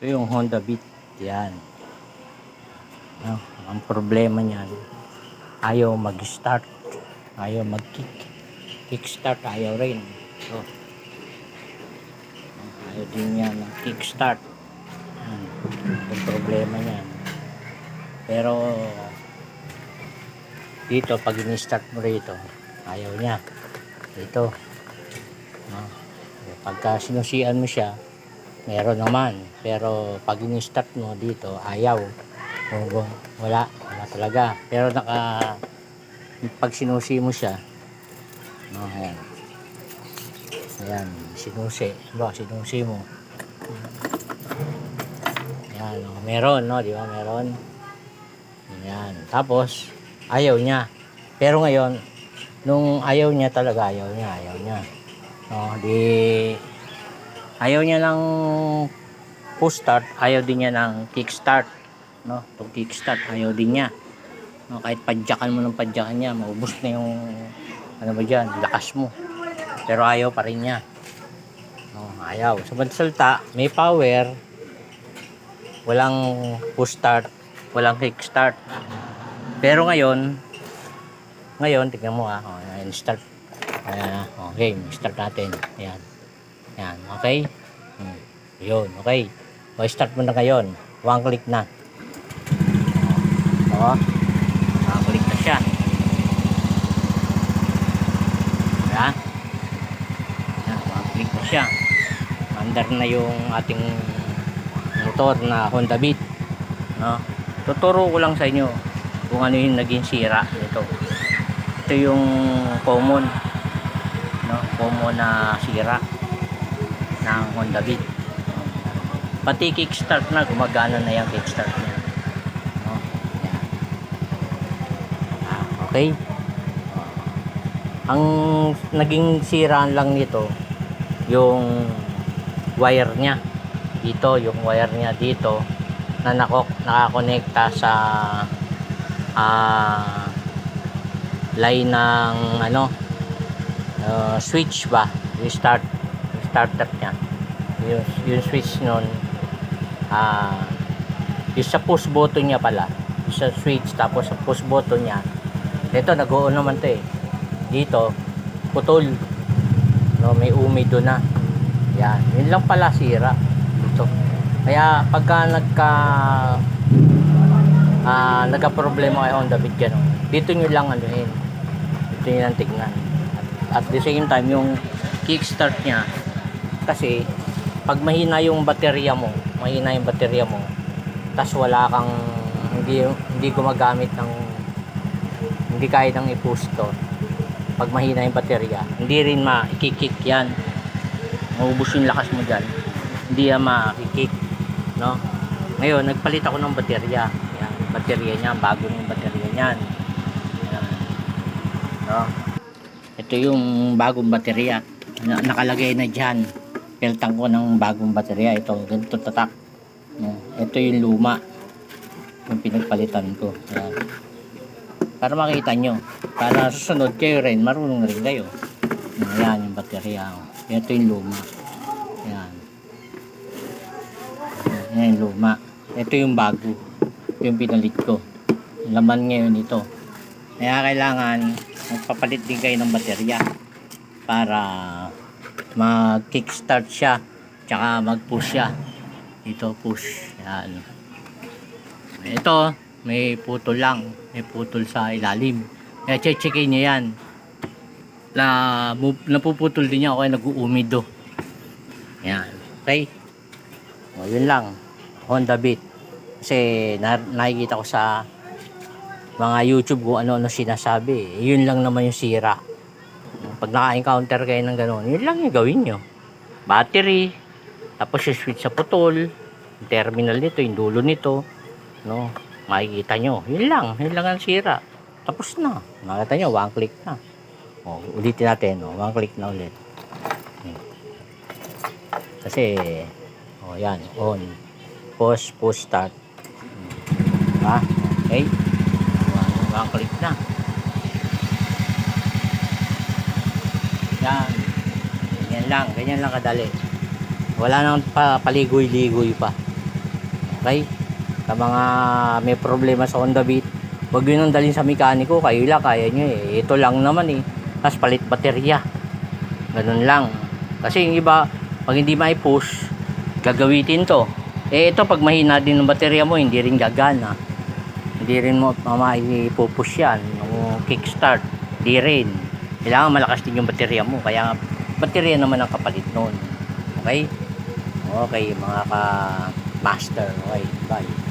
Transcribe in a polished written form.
Ito yung Honda Beat. Yan. No? Ang problema niyan, ayaw mag-start. Ayaw mag-kick. Kickstart, ayaw rin. So, ayaw din niya ng kickstart. Yung problema niyan. Pero, dito, pag in-start mo rito, ayaw niya. Dito. No? Pagka sinusian mo siya, meron naman. Pero, pag in-start mo dito, ayaw. Wala talaga. Pero pag sinusi mo siya, no, ayan, sinusi mo, ayan, no, meron, no, di ba, meron, ayan, tapos ayaw niya. Pero ngayon, nung ayaw niya, no, ayaw niya ng push start, ayaw din niya ng kick start. No, itong kickstart ayaw din niya. No, kahit padyakan mo ng padyakan niya, maubos na yung ano ba diyan, lakas mo. Pero ayaw pa rin niya. No, ayaw. Sa salta, may power, walang push start, walang kickstart. Pero ngayon tingnan mo start. Okay, start natin. Ayan. Ayan, okay? Yun, okay. O, start mo na ngayon. One click na. Nakabalik na siya. Ayan. Nakabalik na siya. Under na yung ating motor na Honda Beat. No? Tuturo ko lang sa inyo kung ano yung naging sira nito. Ito yung common, no? Common na sira ng Honda Beat. Pati kickstart na, gumagana na yung kickstart niya. Okay? Ang naging siraan lang nito, yung wire niya. Dito, yung wire niya dito, na nakakonekta sa line ng switch ba? Yung starter niya. Yung switch nun, yung sa push button niya pala. Yung sa switch, tapos sa push button niya, ito nag-o-on naman to eh. Dito putol, no, may umido na. Yan, yun lang pala sira ito. Kaya pagka nagka-problema kay Honda Beat ganun, dito nyo lang anuhin, dito nyo lang tignan. At the same time, yung kickstart nya, kasi pag mahina yung baterya mo, tas wala kang hindi gumagamit ng, hindi kaya nang i-push to, pag mahina yung baterya, hindi rin ma-kick yan, maubos yung lakas mo dyan, hindi yan ma-kick, no? Ngayon nagpalit ako ng baterya. Yan, baterya niya, bago yung baterya niyan. Yan, no? Ito yung bagong baterya, nakalagay na dyan. Peltang ko ng bagong baterya. Ito, ganito tatak. Yan. Ito yung luma, yung pinagpalitan ko. Yan. Para makita nyo, para susunod kayo rin, marunong rin kayo. Yan yung baterya. Ito yung luma. Yan. Yan yung luma. Ito yung bago, yung pinalit ko. Laman ngayon ito. Kaya kailangan magpapalit din kayo ng baterya para mag-kickstart siya, tsaka mag-push siya. Ito, push. Yan. Ito, may putol lang. May putol sa ilalim. Kaya checkin nyo yan. Napuputol din niya o kaya nag-uumido. Yan. Okay? O, yun lang. Honda Beat. Kasi nakikita ko sa mga YouTube kung ano-ano sinasabi. Yun lang naman yung sira. Pag naka-encounter kayo ng gano'n, yun lang yung gawin nyo. Battery, tapos yung switch sa putol, yung terminal nito, yung dulo nito, no? Makikita nyo. Yun lang ang sira. Tapos na. Makikita nyo, one click na. O, ulitin natin, no? One click na ulit. Kasi, o yan, on. Push start. Diba? Okay? One click na. Yan. Ganyan lang kadali. Wala nang paligoy-ligoy pa. Okay? Sa mga may problema sa Honda Beat, huwag yun ang dalhin sa mekaniko. Kayo lang, kaya nyo eh. Ito lang naman eh. Tapos palit baterya. Ganun lang. Kasi yung iba, pag hindi mai-push, gagawitin to. Eh ito, pag mahina din ng baterya mo, hindi rin gagana. Hindi rin mo mai-push yan. Yung kickstart, hindi rin. Kailangan malakas din yung baterya mo. Kaya baterya naman ang kapalit nun. Okay? Okay, mga ka-master. Okay, bye.